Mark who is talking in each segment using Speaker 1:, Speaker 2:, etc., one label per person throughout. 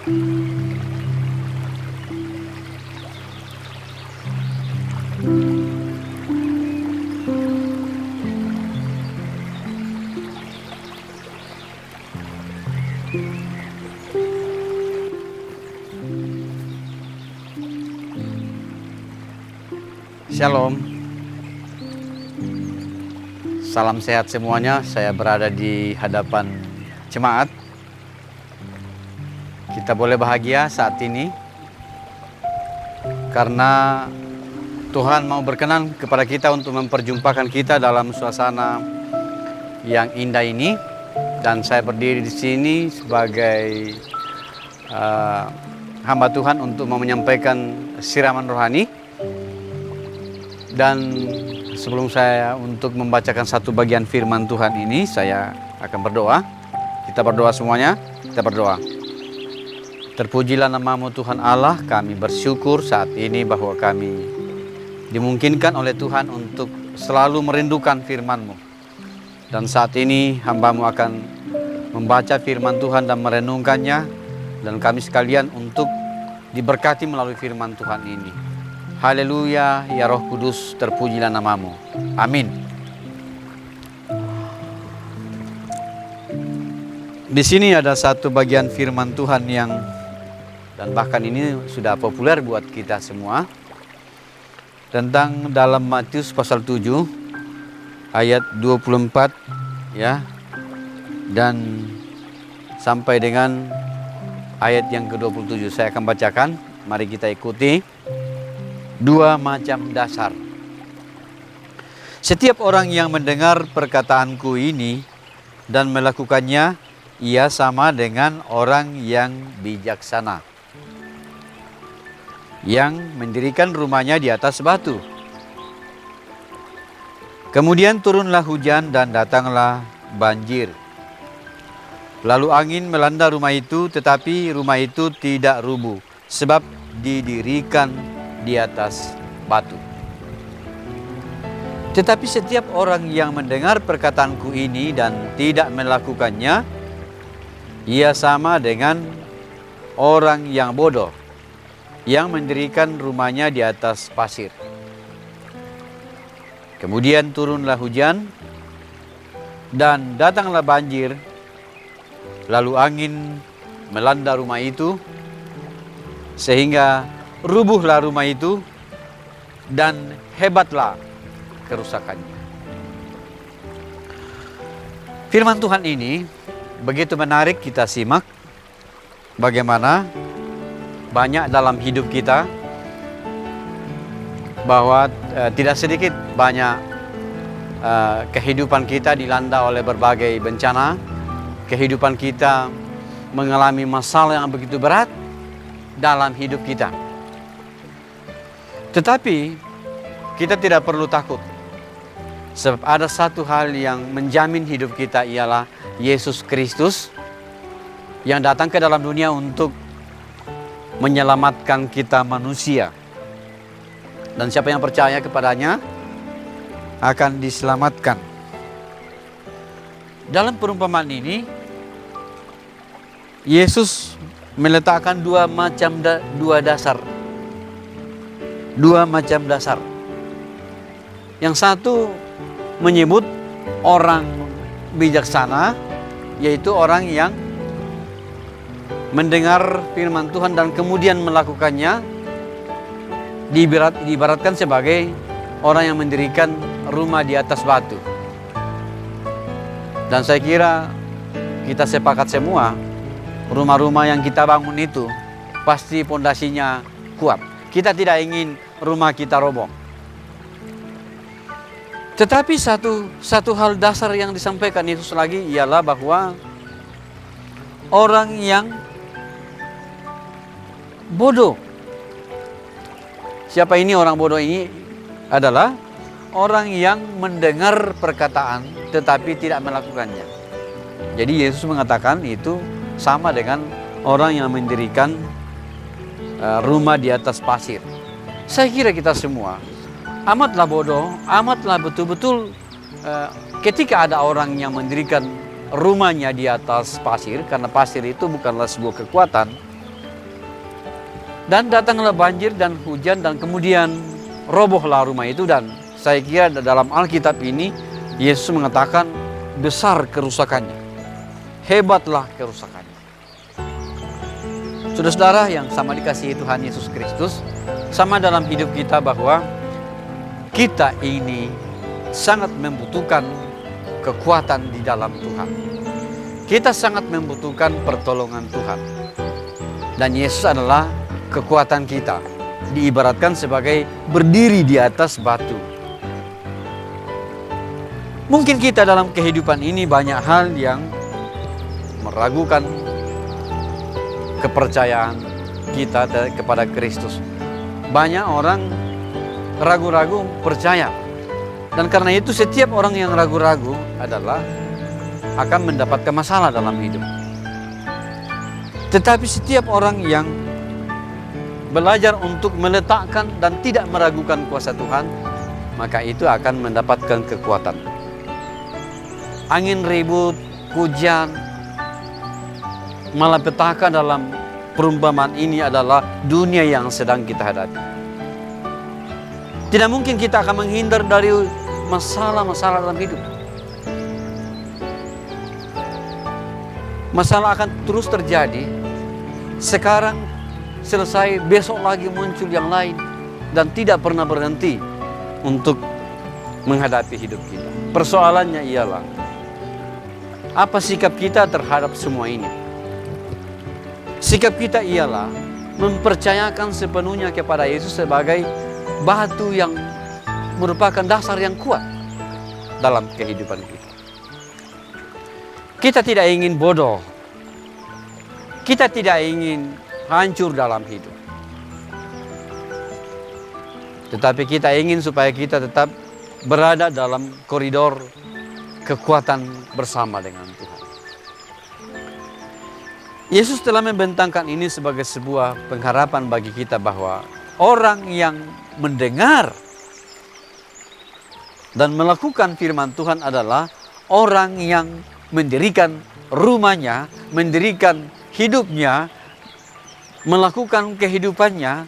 Speaker 1: Shalom. Salam sehat semuanya. Saya berada di hadapan jemaat. Kita boleh bahagia saat ini karena Tuhan mau berkenan kepada kita untuk memperjumpakan kita dalam suasana yang indah ini. Dan saya berdiri di sini sebagai hamba Tuhan untuk mau menyampaikan siraman rohani. Dan sebelum saya untuk membacakan satu bagian firman Tuhan ini, saya akan berdoa. Kita berdoa semuanya, kita berdoa. Terpujilah nama-Mu Tuhan Allah, kami bersyukur saat ini bahwa kami dimungkinkan oleh Tuhan untuk selalu merindukan firman-Mu. Dan saat ini hamba-Mu akan membaca firman Tuhan dan merenungkannya, dan kami sekalian untuk diberkati melalui firman Tuhan ini. Haleluya, ya Roh Kudus, terpujilah nama-Mu. Amin. Di sini ada satu bagian firman Tuhan yang dan bahkan ini sudah populer buat kita semua. Tentang dalam Matius pasal 7 ayat 24 ya. Dan sampai dengan ayat yang ke-27 saya akan bacakan. Mari kita ikuti. Dua macam dasar. Setiap orang yang mendengar perkataanku ini dan melakukannya, ia sama dengan orang yang bijaksana, yang mendirikan rumahnya di atas batu. Kemudian turunlah hujan dan datanglah banjir. Lalu angin melanda rumah itu, tetapi rumah itu tidak rubuh, sebab didirikan di atas batu. Tetapi setiap orang yang mendengar perkataanku ini dan tidak melakukannya, ia sama dengan orang yang bodoh, yang mendirikan rumahnya di atas pasir. Kemudian turunlah hujan dan datanglah banjir, lalu angin melanda rumah itu, sehingga rubuhlah rumah itu dan hebatlah kerusakannya. Firman Tuhan ini begitu menarik, kita simak bagaimana banyak dalam hidup kita bahwa tidak sedikit banyak kehidupan kita dilanda oleh berbagai bencana. Kehidupan kita mengalami masalah yang begitu berat dalam hidup kita. Tetapi kita tidak perlu takut, sebab ada satu hal yang menjamin hidup kita, ialah Yesus Kristus yang datang ke dalam dunia untuk menyelamatkan kita manusia. Dan siapa yang percaya kepadanya akan diselamatkan. Dalam perumpamaan ini, Yesus meletakkan dua macam dasar. Yang satu menyebut orang bijaksana, yaitu orang yang mendengar firman Tuhan dan kemudian melakukannya, diibaratkan sebagai orang yang mendirikan rumah di atas batu. Dan saya kira kita sepakat semua, rumah-rumah yang kita bangun itu pasti pondasinya kuat. Kita tidak ingin rumah kita roboh. Tetapi satu hal dasar yang disampaikan Yesus lagi ialah bahwa orang yang bodoh. Siapa ini orang bodoh ini? Adalah orang yang mendengar perkataan tetapi tidak melakukannya. Jadi Yesus mengatakan itu sama dengan orang yang mendirikan rumah di atas pasir. Saya kira kita semua amatlah bodoh, amatlah betul-betul ketika ada orang yang mendirikan rumahnya di atas pasir, karena pasir itu bukanlah sebuah kekuatan, Dan datanglah banjir dan hujan dan kemudian robohlah rumah itu. Dan saya kira dalam Alkitab ini Yesus mengatakan besar kerusakannya, hebatlah kerusakannya. Saudara-saudara yang sama dikasihi Tuhan Yesus Kristus, sama dalam hidup kita bahwa kita ini sangat membutuhkan kekuatan di dalam Tuhan. Kita sangat membutuhkan pertolongan Tuhan. Dan Yesus adalah kekuatan kita, diibaratkan sebagai berdiri di atas batu. Mungkin kita dalam kehidupan ini banyak hal yang meragukan kepercayaan kita kepada Kristus. Banyak orang ragu-ragu percaya. Dan karena itu setiap orang yang ragu-ragu adalah akan mendapatkan masalah dalam hidup. Tetapi setiap orang yang belajar untuk meletakkan dan tidak meragukan kuasa Tuhan, maka itu akan mendapatkan kekuatan. Angin ribut, hujan, malapetaka dalam perumpamaan ini adalah dunia yang sedang kita hadapi. Tidak mungkin kita akan menghindar dari masalah-masalah dalam hidup. Masalah akan terus terjadi. Sekarang selesai, besok lagi muncul yang lain, dan tidak pernah berhenti untuk menghadapi hidup kita. Persoalannya ialah apa sikap kita terhadap semua ini. Sikap kita ialah mempercayakan sepenuhnya kepada Yesus sebagai batu yang merupakan dasar yang kuat dalam kehidupan kita. Kita tidak ingin bodoh. Kita tidak ingin hancur dalam hidup. Tetapi kita ingin supaya kita tetap berada dalam koridor kekuatan bersama dengan Tuhan. Yesus telah membentangkan ini sebagai sebuah pengharapan bagi kita bahwa orang yang mendengar dan melakukan firman Tuhan adalah orang yang mendirikan rumahnya, mendirikan hidupnya, melakukan kehidupannya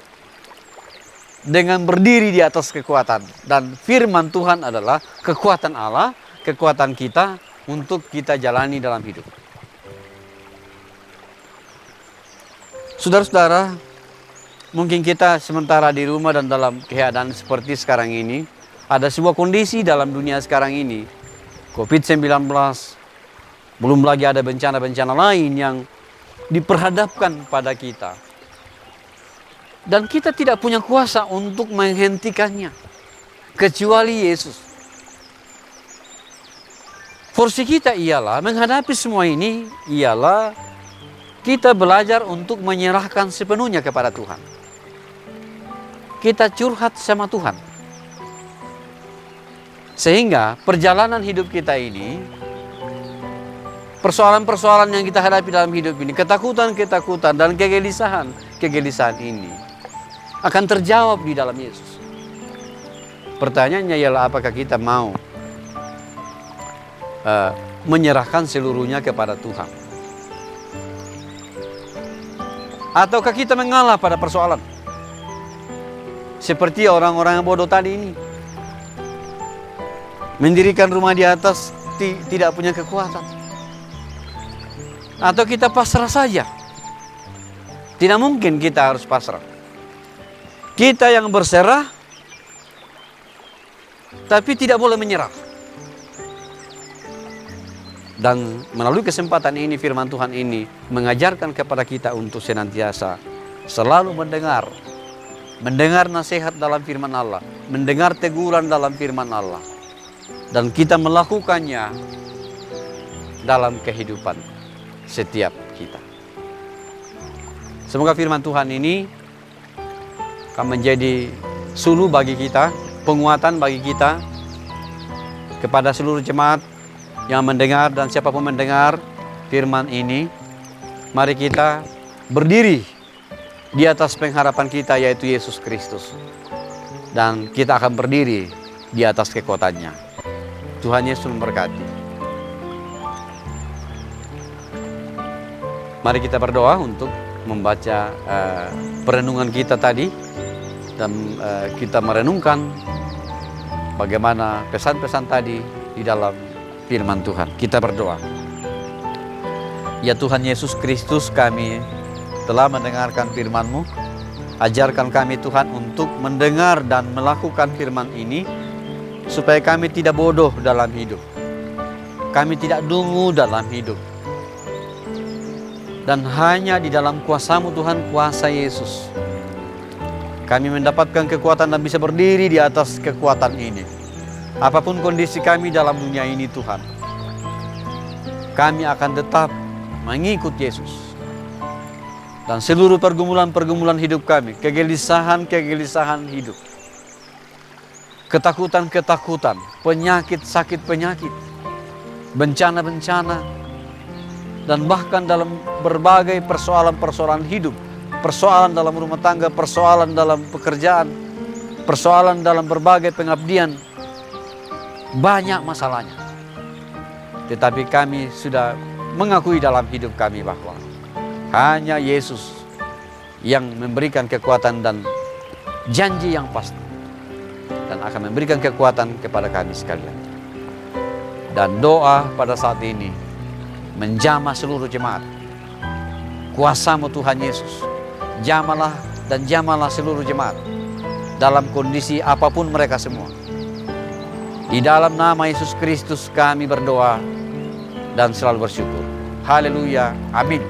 Speaker 1: dengan berdiri di atas kekuatan. Dan firman Tuhan adalah kekuatan Allah, kekuatan kita untuk kita jalani dalam hidup. Saudara-saudara, mungkin kita sementara di rumah dan dalam keadaan seperti sekarang ini, ada sebuah kondisi dalam dunia sekarang ini, COVID-19, belum lagi ada bencana-bencana lain yang diperhadapkan pada kita. Dan kita tidak punya kuasa untuk menghentikannya, kecuali Yesus. Porsi kita ialah menghadapi semua ini, ialah kita belajar untuk menyerahkan sepenuhnya kepada Tuhan. Kita curhat sama Tuhan. Sehingga perjalanan hidup kita ini, persoalan-persoalan yang kita hadapi dalam hidup ini, ketakutan-ketakutan dan kegelisahan ini akan terjawab di dalam Yesus. Pertanyaannya ialah apakah kita mau menyerahkan seluruhnya kepada Tuhan? Ataukah kita mengalah pada persoalan? Seperti orang-orang yang bodoh tadi ini. Mendirikan rumah di atas tidak punya kekuatan. Atau kita pasrah saja? Tidak mungkin kita harus pasrah. Kita yang berserah, tapi tidak boleh menyerah. Dan melalui kesempatan ini, firman Tuhan ini mengajarkan kepada kita untuk senantiasa selalu mendengar nasihat dalam firman Allah, mendengar teguran dalam firman Allah, dan kita melakukannya dalam kehidupan setiap kita. Semoga firman Tuhan ini akan menjadi suluh bagi kita, penguatan bagi kita, kepada seluruh jemaat yang mendengar dan siapapun mendengar firman ini. Mari kita berdiri di atas pengharapan kita, yaitu Yesus Kristus. Dan kita akan berdiri di atas kekuatannya. Tuhan Yesus memberkati. Mari kita berdoa untuk membaca perenungan kita tadi, dan kita merenungkan bagaimana pesan-pesan tadi di dalam firman Tuhan. Kita berdoa. Ya Tuhan Yesus Kristus, kami telah mendengarkan firman-Mu. Ajarkan kami Tuhan untuk mendengar dan melakukan firman ini, supaya kami tidak bodoh dalam hidup. Kami tidak dungu dalam hidup. Dan hanya di dalam kuasa-Mu Tuhan, kuasa Yesus, kami mendapatkan kekuatan dan bisa berdiri di atas kekuatan ini. Apapun kondisi kami dalam dunia ini Tuhan, kami akan tetap mengikut Yesus. Dan seluruh pergumulan-pergumulan hidup kami, kegelisahan-kegelisahan hidup, ketakutan-ketakutan, penyakit, sakit penyakit, bencana-bencana, dan bahkan dalam berbagai persoalan-persoalan hidup, persoalan dalam rumah tangga, persoalan dalam pekerjaan, persoalan dalam berbagai pengabdian, banyak masalahnya. Tetapi kami sudah mengakui dalam hidup kami bahwa hanya Yesus yang memberikan kekuatan dan janji yang pasti, dan akan memberikan kekuatan kepada kami sekalian. Dan doa pada saat ini menjamah seluruh jemaat. Kuasa-Mu Tuhan Yesus, jamalah dan jamalah seluruh jemaat dalam kondisi apapun mereka semua. Di dalam nama Yesus Kristus kami berdoa dan selalu bersyukur. Haleluya, amin.